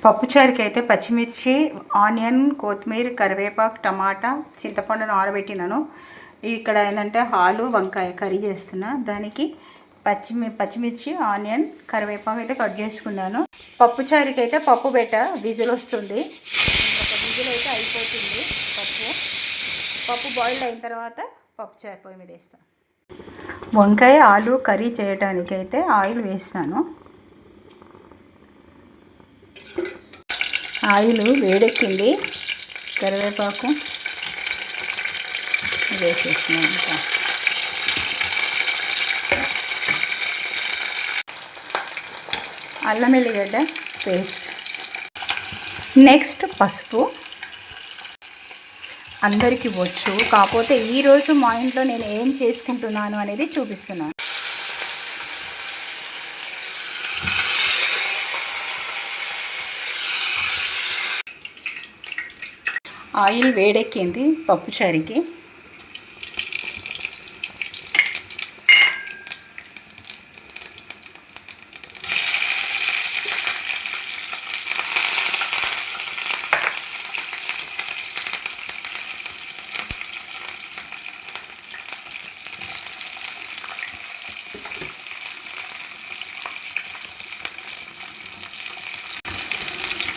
పప్పుచారుకి అయితే పచ్చిమిర్చి, ఆనియన్, కొత్తిమీర, కరివేపాకు, టమాటా, చింతపండును ఆరబెట్టినాను. ఇక్కడ ఏంటంటే ఆలు వంకాయ కర్రీ చేస్తున్నా. దానికి పచ్చిమిర్చి, ఆనియన్, కరివేపాకు అయితే కట్ చేసుకున్నాను. పప్పుచారుకి అయితే పప్పు విజిల్ వస్తుంది. ఇంకొక విజిల్ అయితే అయిపోతుంది. పప్పు బాయిల్ అయిన తర్వాత పప్పుచారు పొయ్యి మీద వేస్తాను. వంకాయ ఆలు కర్రీ చేయడానికి అయితే ఆయిల్ వేసినాను. ఆయిల్ వేడెక్కింది. కరివేపాకు వేసేసినాను. ఇంకా అల్లం వెల్లిగడ్డ పేస్ట్, నెక్స్ట్ పసుపు. అందరికీ వచ్చు, కాకపోతే ఈరోజు మా ఇంట్లో నేను ఏం చేసుకుంటున్నాను అనేది చూపిస్తున్నాను. ఆయిల్ వేడెక్కింది పప్పుచారుకి.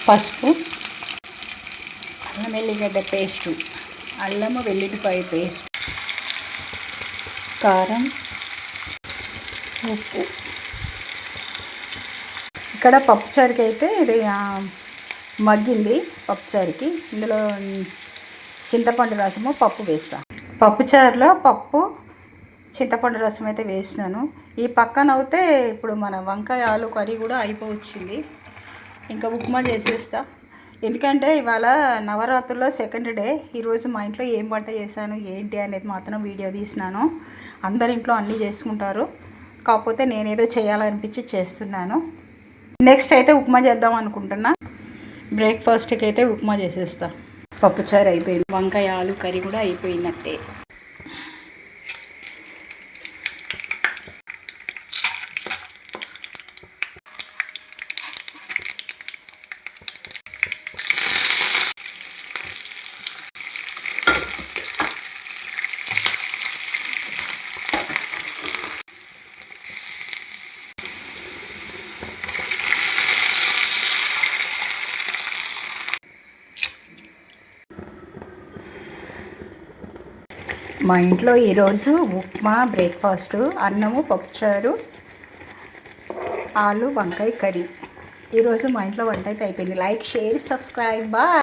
పసుపు, అల్లం వెల్లిగడ్డ పేస్టు, అల్లము వెల్లుల్లిపాయ పేస్ట్, కారం, ఉప్పు. ఇక్కడ పప్పుచారుకి అయితే ఇది మగ్గింది. పప్పుచారుకి ఇందులో చింతపండు రసము, పప్పు వేస్తాను. పప్పుచారులో పప్పు, చింతపండు రసం అయితే వేసినాను. ఈ పక్కన అయితే ఇప్పుడు మన వంకాయ ఆలు కర్రీ కూడా అయిపోవచ్చింది. ఇంకా ఉప్మా చేసేస్తా. ఎందుకంటే ఇవాళ నవరాత్రుల్లో సెకండ్ డే. ఈరోజు మా ఇంట్లో ఏం వంట చేశాను ఏంటి అనేది మాత్రం వీడియో తీసినాను. అందరి ఇంట్లో అన్నీ చేసుకుంటారు, కాకపోతే నేనేదో చేయాలనిపించి చేస్తున్నాను. నెక్స్ట్ అయితే ఉప్మా చేద్దాం అనుకుంటున్నా. బ్రేక్ఫాస్ట్కి అయితే ఉప్మా చేసేస్తా. పప్పుచారు అయిపోయింది, వంకాయ ఆలు కర్రీ కూడా అయిపోయినట్టే. మా ఇంట్లో ఈరోజు ఉప్మా బ్రేక్ఫాస్ట్, అన్నము, పప్పుచారు, ఆలు వంకాయ కర్రీ. ఈరోజు మా ఇంట్లో వంట అయితే అయిపోయింది. Like, share, subscribe. బాయ్.